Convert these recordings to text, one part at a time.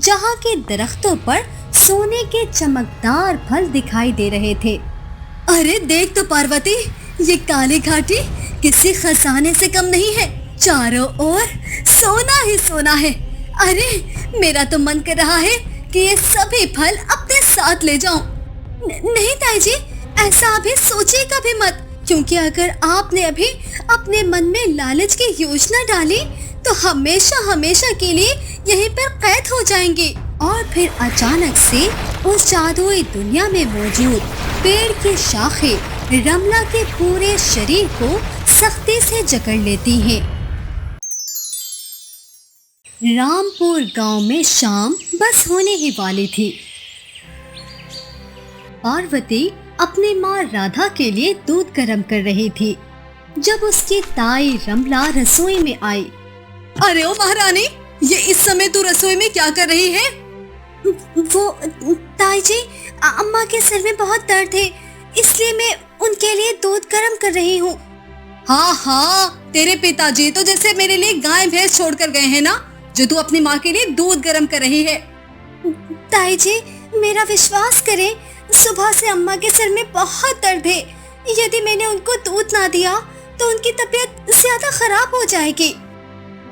जहाँ के दरख्तों पर सोने के चमकदार फल दिखाई दे रहे थे। अरे देख तो पार्वती, ये काली घाटी किसी खजाने से कम नहीं है। चारों ओर सोना ही सोना है। अरे मेरा तो मन कर रहा है कि ये सभी फल अपने साथ ले जाऊं। नहीं ताई जी, ऐसा अभी सोचिएगा भी मत, क्योंकि अगर आपने अभी अपने मन में लालच की योजना डाली तो हमेशा हमेशा के लिए यहीं पर कैद हो जाएंगे। और फिर अचानक से उस जादुई दुनिया में मौजूद पेड़ की शाखें रमला के पूरे शरीर को सख्ती से जकड़ लेती हैं। रामपुर गांव में शाम बस होने ही वाली थी। पार्वती अपनी माँ राधा के लिए दूध गर्म कर रही थी जब उसकी ताई रमला रसोई में आई। अरे ओ महारानी, ये इस समय तू रसोई में क्या कर रही है? वो ताई जी, अम्मा के सर में बहुत दर्द है, इसलिए मैं उनके लिए दूध गर्म कर रही हूँ। हाँ हाँ, तेरे पिताजी तो जैसे मेरे लिए गाय भैंस छोड़ कर गए हैं ना, जो तू अपनी माँ के लिए दूध गर्म कर रही है। ताई जी, मेरा विश्वास करें, सुबह से अम्मा के सर में बहुत दर्द है। यदि मैंने उनको दूध ना दिया तो उनकी तबीयत ज्यादा खराब हो जाएगी।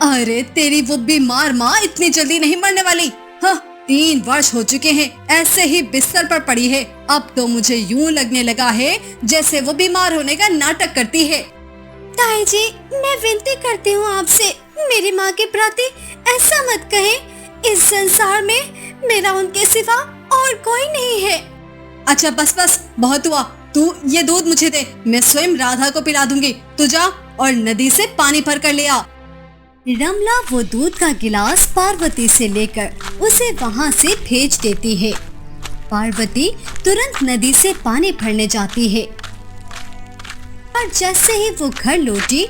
अरे तेरी वो बीमार माँ इतनी जल्दी नहीं मरने वाली। हाँ, 3 वर्ष हो चुके हैं ऐसे ही बिस्तर पर पड़ी है। अब तो मुझे यूं लगने लगा है जैसे वो बीमार होने का नाटक करती है। ताई जी, मैं विनती करती हूँ आपसे, मेरी माँ के प्रति ऐसा मत कहें। इस संसार में मेरा उनके सिवा और कोई नहीं है। अच्छा बस बस, बहुत हुआ। तू ये दूध मुझे दे, मैं स्वयं राधा को पिला दूंगी। तू जा और नदी से पानी भर कर ले आ। रमला वो दूध का गिलास पार्वती से लेकर उसे वहाँ से भेज देती है। पार्वती तुरंत नदी से पानी भरने जाती है और जैसे ही वो घर लौटी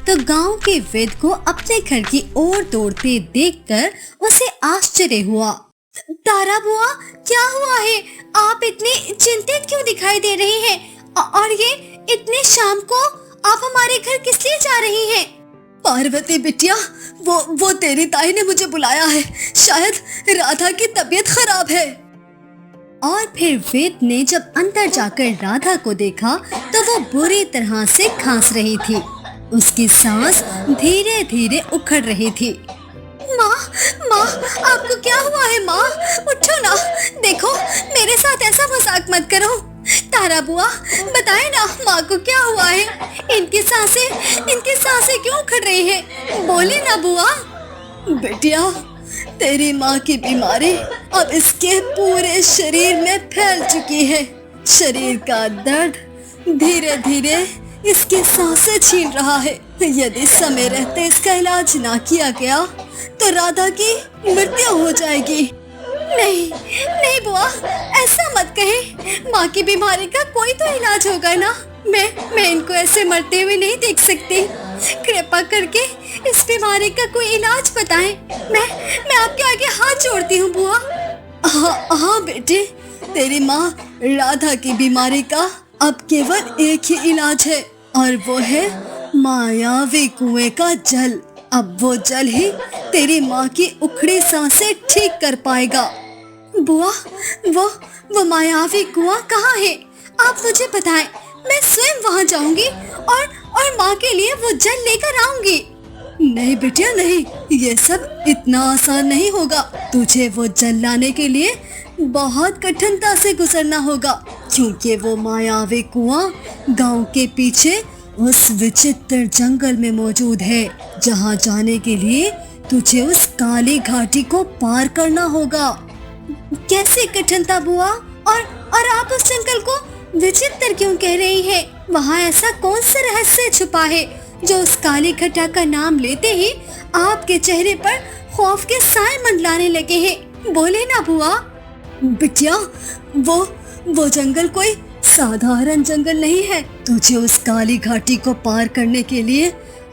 तो गांव के वैद्य को अपने घर की ओर दौड़ते देखकर उसे आश्चर्य हुआ। तारा बुआ, क्या हुआ है? आप इतनी चिंतित क्यों दिखाई दे रही हैं? और ये इतने शाम को आप हमारे घर किस लिए जा रही हैं? पार्वती बिटिया, वो तेरी ताई ने मुझे बुलाया है। शायद राधा की तबीयत खराब है। और फिर वैद्य ने जब अंदर जाकर राधा को देखा तो वो बुरी तरह से खांस रही थी। उसकी सांस धीरे धीरे उखड़ रही थी। माँ, माँ, आपको क्या हुआ है? माँ, उठो ना, देखो मेरे साथ ऐसा मजाक मत करो। तारा बुआ, बताए ना माँ को क्या हुआ है? इनकी सांसें क्यों उखड़ रही है? बोले ना बुआ। बेटिया, तेरी माँ की बीमारी अब इसके पूरे शरीर में फैल चुकी है। शरीर का दर्द धीरे धीरे इसकी सांसें छीन रहा है। यदि समय रहते इसका इलाज ना किया गया तो राधा की मृत्यु हो जाएगी। नहीं नहीं बुआ, ऐसा मत कहे। माँ की बीमारी का कोई तो इलाज होगा ना। मैं इनको ऐसे मरते हुए नहीं देख सकती। कृपा करके इस बीमारी का कोई इलाज बताएं। मैं आपके आगे हाथ जोड़ती हूँ बुआ। हाँ बेटे, तेरी माँ राधा की बीमारी का अब केवल एक ही इलाज है और वो है मायावी कुएं का जल। अब वो जल ही तेरी माँ की उखड़ी सांसें ठीक कर पाएगा। बुआ, वो मायावी कुआं कहाँ है? आप मुझे बताएं, मैं स्वयं वहाँ जाऊंगी और माँ के लिए वो जल लेकर आऊंगी। नहीं बेटिया नहीं, ये सब इतना आसान नहीं होगा। तुझे वो जल लाने के लिए बहुत कठिनता से गुजरना होगा, क्योंकि वो मायावी कुआं गांव के पीछे उस विचित्र जंगल में मौजूद है, जहां जाने के लिए तुझे उस काली घाटी को पार करना होगा। कैसे कठिनता बुआ? और आप उस जंगल को विचित्र क्यों कह रही हैं? वहाँ ऐसा कौन सा रहस्य छुपा है जो उस काली घटा का नाम लेते ही आपके चेहरे पर खौफ के साए मंडलाने लगे हैं? बोले ना बुआ। बिटिया, वो जंगल कोई साधारण जंगल नहीं है। तुझे उस काली घाटी को पार करने के लिए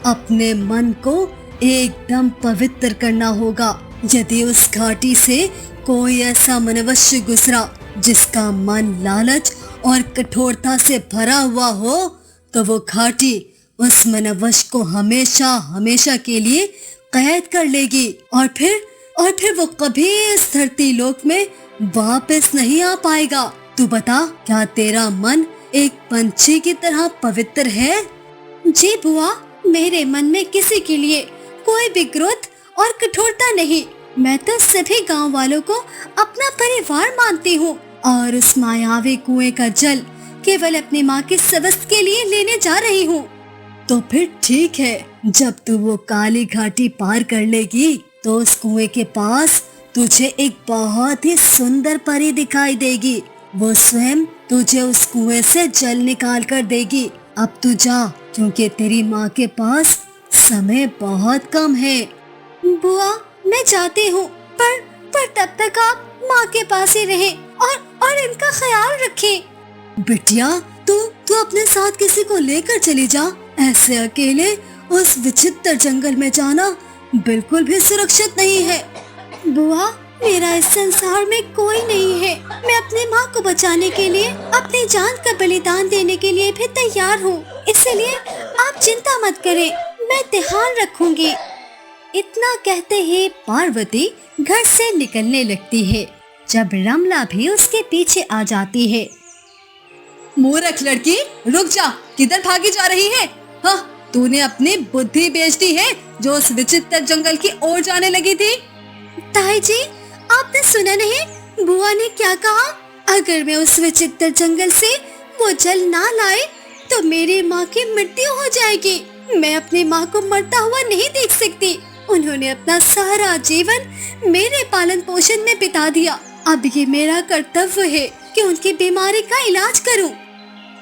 अपने मन को एकदम पवित्र करना होगा। यदि उस घाटी से कोई ऐसा मनुष्य गुजरा जिसका मन लालच और कठोरता से भरा हुआ हो, तो वो घाटी उस मनुष्य को हमेशा हमेशा के लिए कैद कर लेगी और और फिर वो कभी इस धरती लोक में वापस नहीं आ पाएगा। तू बता, क्या तेरा मन एक पंछी की तरह पवित्र है? जी बुआ, मेरे मन में किसी के लिए कोई भी क्रोध और कठोरता नहीं। मैं तो सभी गांव वालों को अपना परिवार मानती हूँ और उस मायावी कुएं का जल केवल अपनी माँ के स्वास्थ्य के लिए लेने जा रही हूँ। तो फिर ठीक है, जब तू वो काली घाटी पार कर लेगी तो उस कुएं के पास तुझे एक बहुत ही सुंदर परी दिखाई देगी। वो स्वयं तुझे उस कुएं से जल निकाल कर देगी। अब तू जा, क्योंकि तेरी माँ के पास समय बहुत कम है। बुआ, मैं जाती हूँ, पर तब तक आप माँ के पास ही रहें और इनका ख्याल रखें। बिटिया, तू अपने साथ किसी को लेकर चली जा। ऐसे अकेले उस विचित्र जंगल में जाना बिल्कुल भी सुरक्षित नहीं है। बुआ, मेरा इस संसार में कोई नहीं है। मैं अपनी माँ को बचाने के लिए अपनी जान का बलिदान देने के लिए भी तैयार हूँ। इसलिए आप चिंता मत करें, मैं ध्यान रखूंगी। इतना कहते ही पार्वती घर से निकलने लगती है, जब रमला भी उसके पीछे आ जाती है। मूर्ख लड़की, रुक जा, किधर भागी जा रही है? हाँ, तूने अपनी बुद्धि बेच दी है जो उस विचित्र जंगल की ओर जाने लगी थी। ताई जी, आपने सुना नहीं बुआ ने क्या कहा? अगर मैं उस विचित्र जंगल से वो जल ना लाए तो मेरी माँ की मृत्यु हो जाएगी। मैं अपनी माँ को मरता हुआ नहीं देख सकती। उन्होंने अपना सारा जीवन मेरे पालन पोषण में बिता दिया। अब ये मेरा कर्तव्य है कि उनकी बीमारी का इलाज करूं।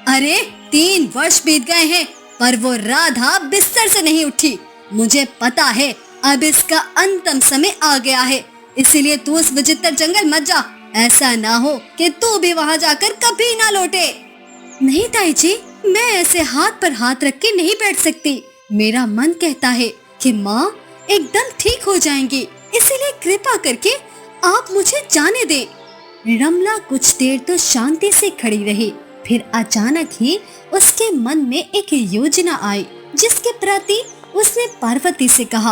अरे 3 वर्ष बीत गए हैं, पर वो राधा बिस्तर से नहीं उठी। मुझे पता है अब इसका अंतिम समय आ गया है, इसीलिए तू उस विचित्र जंगल मत जा। ऐसा ना हो कि तू भी वहाँ जाकर कभी ना लौटे। नहीं ताई जी, मैं ऐसे हाथ पर हाथ रख के नहीं बैठ सकती। मेरा मन कहता है कि माँ एकदम ठीक हो जाएंगी, इसीलिए कृपा करके आप मुझे जाने दें। रमला कुछ देर तो शांति से खड़ी रही, फिर अचानक ही उसके मन में एक योजना आई, जिसके प्रति उसने पार्वती से कहा,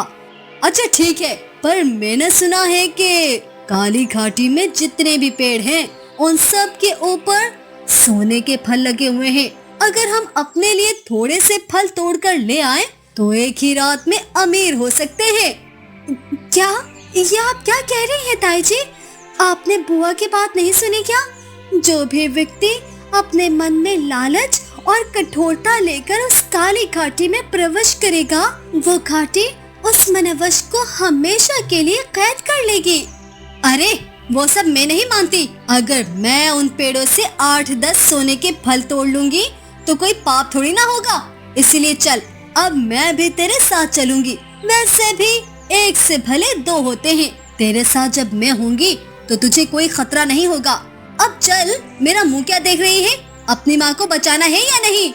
अच्छा ठीक है, पर मैंने सुना है कि काली घाटी में जितने भी पेड़ हैं, उन सब के ऊपर सोने के फल लगे हुए हैं। अगर हम अपने लिए थोड़े से फल तोड़कर ले आए तो एक ही रात में अमीर हो सकते हैं। क्या ये आप क्या कह रही हैं ताई जी? आपने बुआ की बात नहीं सुनी क्या? जो भी व्यक्ति अपने मन में लालच और कठोरता लेकर उस काली घाटी में प्रवेश करेगा, वो घाटी उस मनवश को हमेशा के लिए कैद कर लेगी। अरे वो सब मैं नहीं मानती। अगर मैं उन पेड़ों से 8-10 सोने के फल तोड़ लूंगी तो कोई पाप थोड़ी ना होगा। इसलिए चल, अब मैं भी तेरे साथ चलूंगी। वैसे भी एक से भले 2 होते हैं। तेरे साथ जब मैं होंगी तो तुझे कोई खतरा नहीं होगा। अब चल, मेरा मुंह क्या देख रही है? अपनी माँ को बचाना है या नहीं?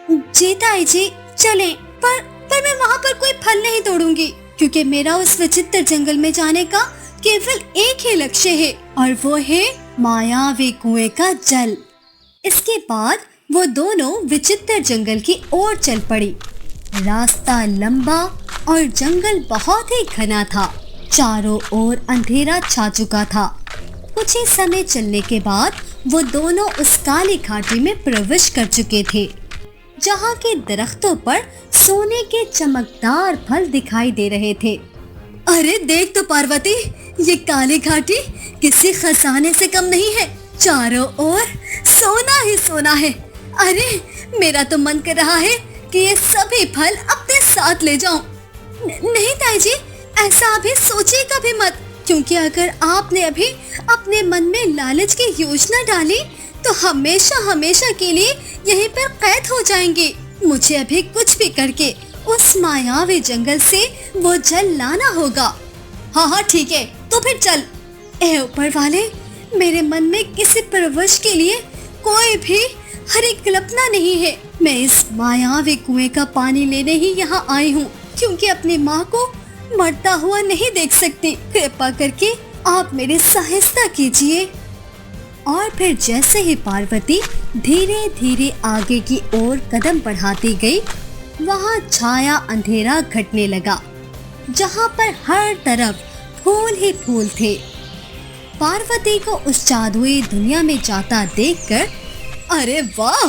जी ताई जी, चलें, पर मैं वहाँ पर कोई फल नहीं तोड़ूंगी, क्योंकि मेरा उस विचित्र जंगल में जाने का केवल एक ही लक्ष्य है, और वो है मायावी कुएं का जल। इसके बाद वो दोनों विचित्र जंगल की ओर चल पड़ी। रास्ता लंबा और जंगल बहुत ही घना था। चारों ओर अंधेरा छा चुका था। कुछ ही समय चलने के बाद वो दोनों उस काली घाटी में प्रवेश कर चुके थे, जहाँ के दरख्तों पर सोने के चमकदार फल दिखाई दे रहे थे। अरे देख तो पार्वती, ये काली घाटी किसी खजाने से कम नहीं है। चारों ओर सोना ही सोना है। अरे मेरा तो मन कर रहा है कि ये सभी फल अपने साथ ले जाऊं। नहीं ताई जी, ऐसा अभी सोचिएगा भी मत, क्योंकि अगर आपने अभी अपने मन में लालच की योजना डाली तो हमेशा हमेशा के लिए यहीं पर कैद हो जाएंगे। मुझे अभी कुछ भी करके उस मायावी जंगल से वो जल लाना होगा। हाँ ठीक है, तो फिर चल। ए ऊपर वाले, मेरे मन में किसी परवश के लिए कोई भी हरी कल्पना नहीं है। मैं इस मायावी कुएं का पानी लेने ही यहाँ आई हूँ, क्योंकि अपनी माँ को मरता हुआ नहीं देख सकती। कृपा करके आप मेरी सहायता कीजिए। और फिर जैसे ही पार्वती धीरे धीरे आगे की ओर कदम बढ़ाती गई, वहाँ छाया अंधेरा घटने लगा, जहाँ पर हर तरफ फूल ही फूल थे। पार्वती को उस जादुई दुनिया में जाता देखकर, अरे वाह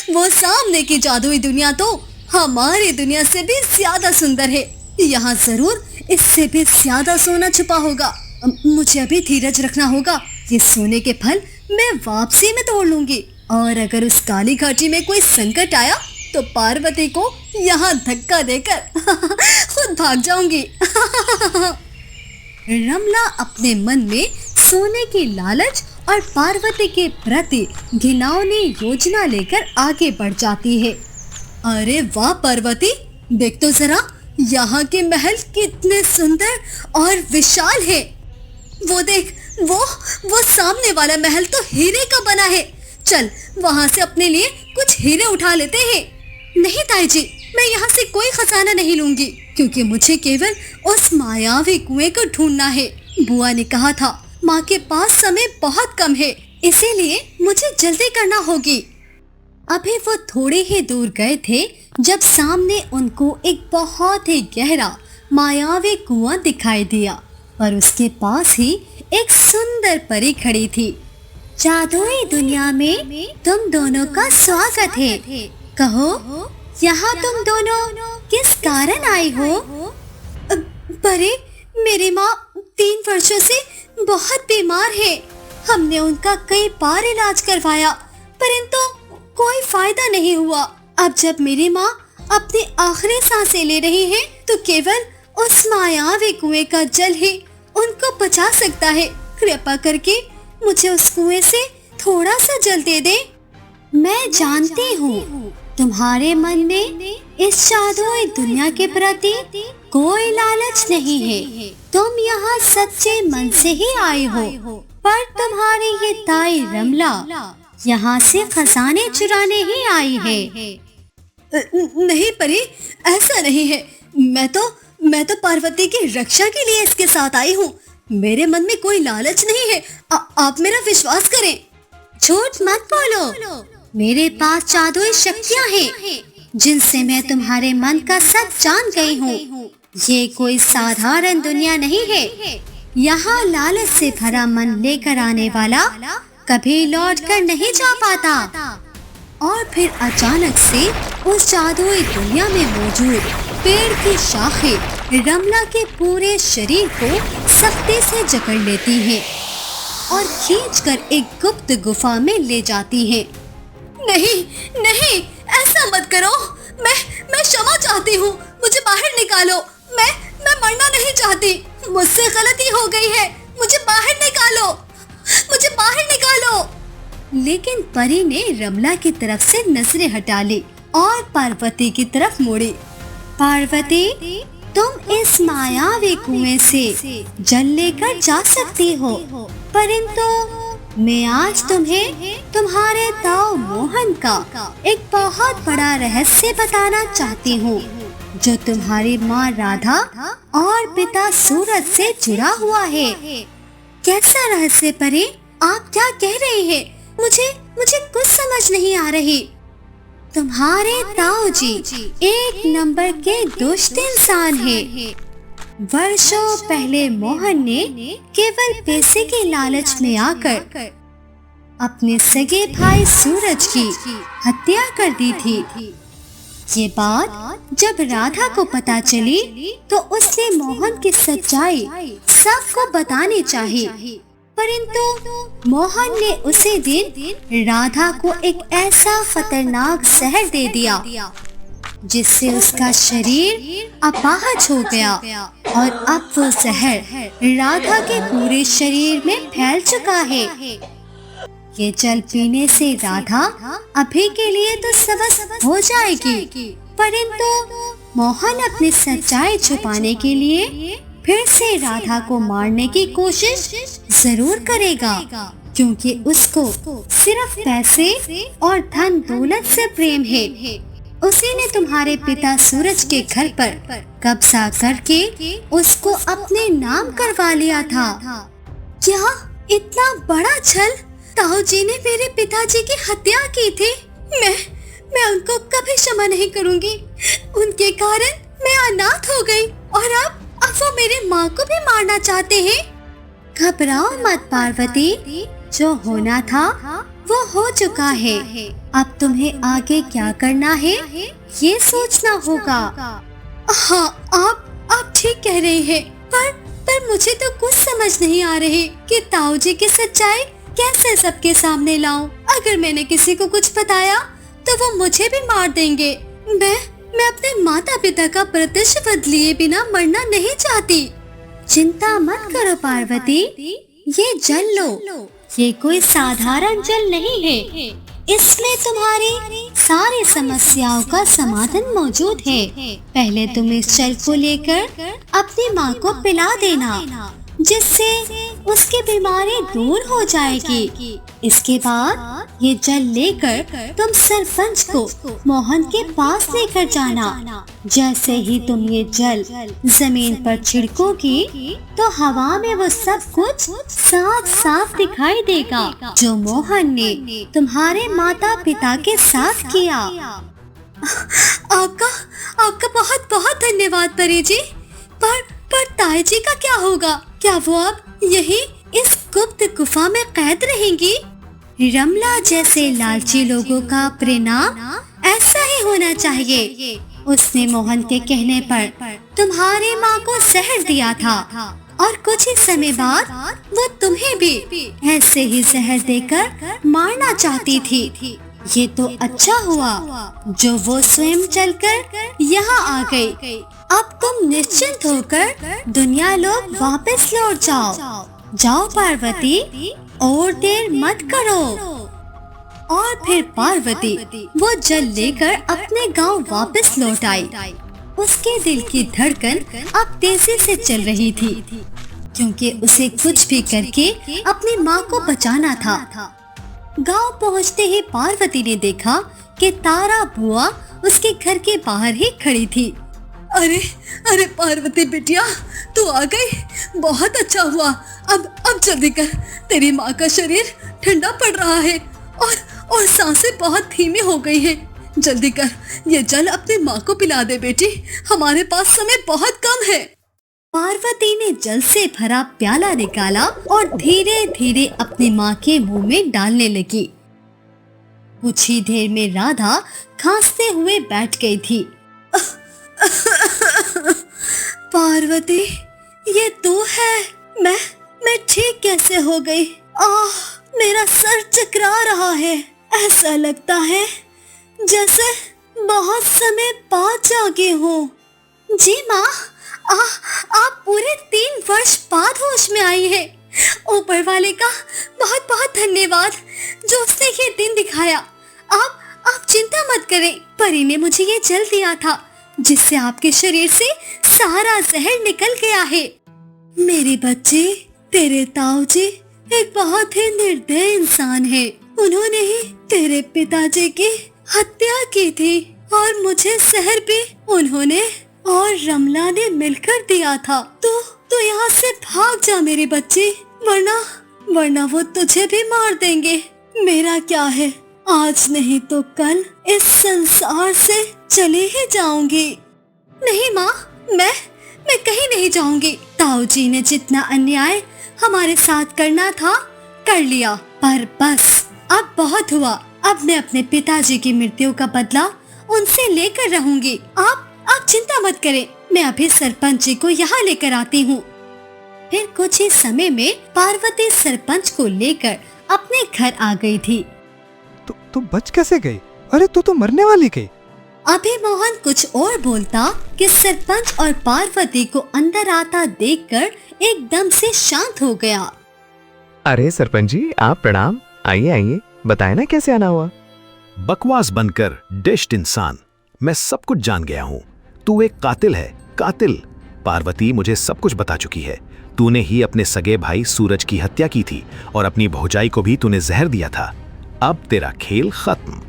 वो सामने की जादुई दुनिया तो हमारी दुनिया से भी ज्यादा सुंदर है। यहाँ जरूर इससे भी ज्यादा सोना छुपा होगा। मुझे अभी धीरज रखना होगा। ये सोने के फल मैं वापसी में तोड़ लूंगी, और अगर उस काली घाटी में कोई संकट आया तो पार्वती को यहाँ धक्का देकर खुद भाग जाऊंगी। रमला अपने मन में सोने की लालच और पार्वती के प्रति घिनौनी योजना लेकर आगे बढ़ जाती है। अरे वाह पार्वती, देख तो जरा यहाँ के महल कितने सुंदर और विशाल है। वो देख, वो सामने वाला महल तो हीरे का बना है। चल वहाँ से अपने लिए कुछ हीरे उठा लेते हैं। नहीं ताई जी, मैं यहाँ से कोई खजाना नहीं लूंगी, क्योंकि मुझे केवल उस मायावी कुएं को ढूंढना है। बुआ ने कहा था माँ के पास समय बहुत कम है, इसीलिए मुझे जल्दी करना होगी। अभी वो थोड़े ही दूर गए थे जब सामने उनको एक बहुत ही गहरा मायावी कुआं दिखाई दिया, पर उसके पास ही एक सुंदर परी खड़ी थी। जादुई दुनिया में तुम दोनों का स्वागत है। कहो, यहाँ तुम दोनों किस कारण आई हो? परी, मेरी माँ 3 वर्षों से बहुत बीमार है। हमने उनका कई बार इलाज करवाया, परंतु कोई फायदा नहीं हुआ। अब जब मेरी माँ अपनी आखिरी सांसें ले रही है, तो केवल उस मायावी कुएं का जल ही उनको बचा सकता है। कृपा करके मुझे उस कुएं से थोड़ा सा जल दे दे। मैं जानती हूँ तुम्हारे मन में इस जादुई दुनिया के प्रति कोई लालच नहीं है। तुम यहाँ सच्चे मन से ही आए हो, पर तुम्हारी ये ताई रमला यहाँ से खजाने चुराने ही आई है। नहीं परी, ऐसा नहीं है। मैं तो पार्वती की रक्षा के लिए इसके साथ आई हूँ। मेरे मन में कोई लालच नहीं है। आप मेरा विश्वास करें। झूठ मत बोलो। मेरे पास जादुई शक्तियाँ हैं, जिनसे मैं तुम्हारे मन का सच जान गई हूँ। ये कोई साधारण दुनिया नहीं है। यहाँ लालच से भरा मन लेकर आने वाला कभी लौट कर नहीं जा पाता। और फिर अचानक से उस जादुई दुनिया में मौजूद पेड़ की शाखें रमला के पूरे शरीर को सख्ती से जकड़ लेती हैं और खींचकर एक गुप्त गुफा में ले जाती हैं। नहीं नहीं, ऐसा मत करो। मैं क्षमा चाहती हूँ। मुझे बाहर निकालो। मैं मरना नहीं चाहती। मुझसे गलती हो गई है। मुझे बाहर निकालो। मुझे बाहर निकालो। लेकिन परी ने रमला की तरफ से नजरें हटा ली और पार्वती की तरफ मुड़ी। पार्वती, तुम इस मायावी कुएं से जल लेकर जा सकती हो, परंतु मैं आज तुम्हें तुम्हारे ताऊ मोहन का एक बहुत बड़ा रहस्य बताना चाहती हूँ, जो तुम्हारी माँ राधा और पिता सूरज से जुड़ा हुआ है। कैसा रहस्य परी? आप क्या कह रहे हैं? मुझे कुछ समझ नहीं आ रही। तुम्हारे ताऊ जी एक नंबर के दुष्ट इंसान हैं। वर्षों पहले मोहन ने केवल पैसे के लालच में आकर अपने सगे भाई सूरज की हत्या कर दी थी। ये बात जब राधा को पता चली तो उसने मोहन की सच्चाई सबको बतानी चाहिए, परंतु मोहन ने उसी दिन राधा को एक ऐसा खतरनाक जहर दे दिया जिससे उसका शरीर अपाहज हो गया और अब वो जहर राधा के पूरे शरीर में फैल चुका है। ये जल पीने से राधा अभी के लिए तो स्वस्थ हो जाएगी, परंतु मोहन अपनी सच्चाई छुपाने के लिए फिर से राधा को मारने की कोशिश जरूर करेगा, क्योंकि उसको सिर्फ पैसे और धन दौलत से प्रेम है। उसी ने तुम्हारे पिता सूरज के घर पर कब्जा करके उसको अपने नाम करवा लिया था। क्या इतना बड़ा छल? ताऊ जी ने मेरे पिताजी की हत्या की थी। मैं उनको कभी क्षमा नहीं करूंगी। उनके कारण मैं अनाथ हो गई और अब वो मेरे माँ को भी मारना चाहते हैं। घबराओ मत पार्वती, जो होना था वो हो चुका है। अब तुम्हें आगे क्या करना है ये सोचना होगा। हाँ, आप ठीक कह रहे हैं, पर मुझे तो कुछ समझ नहीं आ रही कि ताऊ जी की सच्चाई कैसे सबके सामने लाऊं। अगर मैंने किसी को कुछ बताया तो वो मुझे भी मार देंगे। मैं अपने माता पिता का प्रतिशोध लिए बिना मरना नहीं चाहती। चिंता मत करो पार्वती, ये जल लो। ये कोई साधारण जल नहीं है, इसमें तुम्हारी सारी समस्याओं का समाधान मौजूद है। पहले तुम इस जल को लेकर अपनी माँ को पिला देना, जिससे उसकी बीमारी दूर हो जाएगी। इसके बाद ये जल लेकर तुम सरपंच को मोहन के पास लेकर जाना। जैसे ही तुम ये जल जमीन पर छिड़कोगी तो हवा में वो सब कुछ साफ साफ दिखाई देगा जो मोहन ने तुम्हारे माता पिता के साथ किया। आपका बहुत बहुत धन्यवाद परी जी। पर ताई जी का क्या होगा? क्या वो अब यही इस गुप्त गुफा में कैद रहेंगी? रमला जैसे लालची लोगों का परिणाम ऐसा ही होना चाहिए। उसने मोहन के कहने पर तुम्हारी माँ को जहर दिया था और कुछ ही समय बाद वो तुम्हें भी ऐसे ही जहर देकर मारना चाहती थी। ये तो अच्छा हुआ जो वो स्वयं चलकर यहाँ आ गई। अब तुम निश्चिंत होकर दुनिया लोग वापस लौट जाओ पार्वती, और देर मत करो। और फिर पार्वती वो जल लेकर अपने गांव वापस लौट आई। उसके दिल की धड़कन अब तेजी से चल रही थी, क्योंकि उसे कुछ भी करके अपनी माँ को बचाना था। गांव पहुँचते ही पार्वती ने देखा कि तारा बुआ उसके घर के बाहर ही खड़ी थी। अरे पार्वती बिटिया, तू आ गई, बहुत अच्छा हुआ। अब जल्दी कर, तेरी माँ का शरीर ठंडा पड़ रहा है और सांसें बहुत धीमी हो गई हैं। जल्दी कर, ये जल अपनी माँ को पिला दे बेटी, हमारे पास समय बहुत कम है। पार्वती ने जल से भरा प्याला निकाला और धीरे धीरे अपनी माँ के मुंह में डालने लगी। कुछ ही देर में राधा खांसते हुए बैठ गई थी। पार्वती, ये तू है? मैं ठीक कैसे हो गई? मेरा सर चकरा रहा है। ऐसा लगता है जैसे बहुत समय बाद जागी हूँ। जी माँ, आप पूरे 3 वर्ष बाद होश में आई है। ऊपर वाले का बहुत बहुत धन्यवाद जो उसने ये दिन दिखाया। आप चिंता मत करें, परी ने मुझे ये जल दिया था जिससे आपके शरीर से सारा जहर निकल गया है। मेरे बच्चे, तेरे ताऊ जी एक बहुत ही निर्दयी इंसान है। उन्होंने ही तेरे पिताजी की हत्या की थी और मुझे जहर भी उन्होंने और रमला ने मिलकर दिया था। तो यहाँ से भाग जा मेरे बच्चे, वरना वो तुझे भी मार देंगे। मेरा क्या है, आज नहीं तो कल इस संसार से चले ही जाऊंगी। नहीं माँ, मैं कहीं नहीं जाऊंगी। ताऊ जी ने जितना अन्याय हमारे साथ करना था कर लिया, पर बस अब बहुत हुआ। अब मैं अपने पिताजी की मृत्यु का बदला उनसे लेकर रहूंगी। आप चिंता मत करें, मैं अभी सरपंच जी को यहाँ लेकर आती हूँ। फिर कुछ ही समय में पार्वती सरपंच को लेकर अपने घर आ गई थी। तो बच कैसे गई? अरे तू तो मरने वाली गई। अभी मोहन कुछ और बोलता कि सरपंच और पार्वती को अंदर आता देखकर एकदम से शांत हो गया। अरे सरपंच जी, आप प्रणाम। आइए बताए ना कैसे आना हुआ। बकवास बनकर डिश्ड इंसान, मैं सब कुछ जान गया हूँ। तू एक कातिल है, कातिल। पार्वती मुझे सब कुछ बता चुकी है। तूने ही अपने सगे भाई सूरज की हत्या की थी और अपनी भौजाई को भी तूने जहर दिया था। अब तेरा खेल खत्म।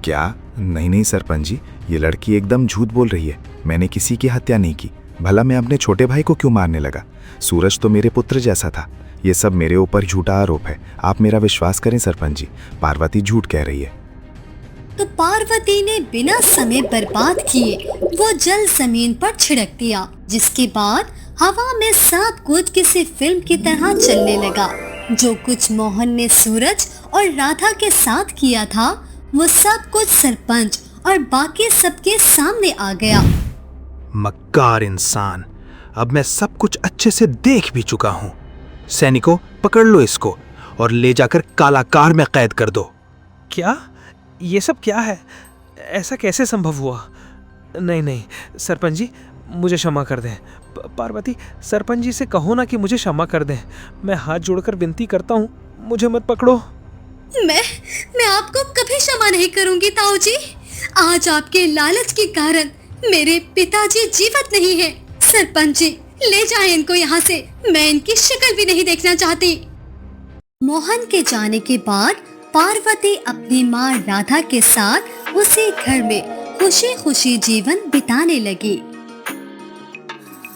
क्या? नहीं सरपंच जी, ये लड़की एकदम झूठ बोल रही है। मैंने किसी की हत्या नहीं की। भला मैं अपने छोटे भाई को क्यों मारने लगा? सूरज तो मेरे पुत्र जैसा था। ये सब मेरे ऊपर झूठा आरोप है। आप मेरा विश्वास करें सरपंच जी, पार्वती झूठ कह रही है। तो पार्वती ने बिना समय बर्बाद किए वो जल जमीन पर छिड़क दिया, जिसके बाद हवा में सब कुछ किसी फिल्म की तरह चलने लगा। जो कुछ मोहन ने सूरज और राधा के साथ किया था वो सब कुछ सरपंच और बाकी सबके सामने आ गया। मक्कार इंसान, अब मैं सब कुछ अच्छे से देख भी चुका हूँ। सैनिकों, पकड़ लो इसको और ले जाकर कालाकार में कैद कर दो। क्या? ये सब क्या है? ऐसा कैसे संभव हुआ? नहीं नहीं सरपंच जी, मुझे क्षमा कर दें। पार्वती, सरपंच जी से कहो ना कि मुझे क्षमा कर दें। मैं हाथ जोड़कर विनती करता हूँ, मुझे मत पकड़ो। मैं आपको कभी क्षमा नहीं करूंगी ताऊ जी। आज आपके लालच के कारण मेरे पिताजी जीवित नहीं है। सरपंच जी, ले जाएं इनको यहाँ से, मैं इनकी शक्ल भी नहीं देखना चाहती। मोहन के जाने के बाद पार्वती अपनी माँ राधा के साथ उसी घर में खुशी खुशी जीवन बिताने लगी।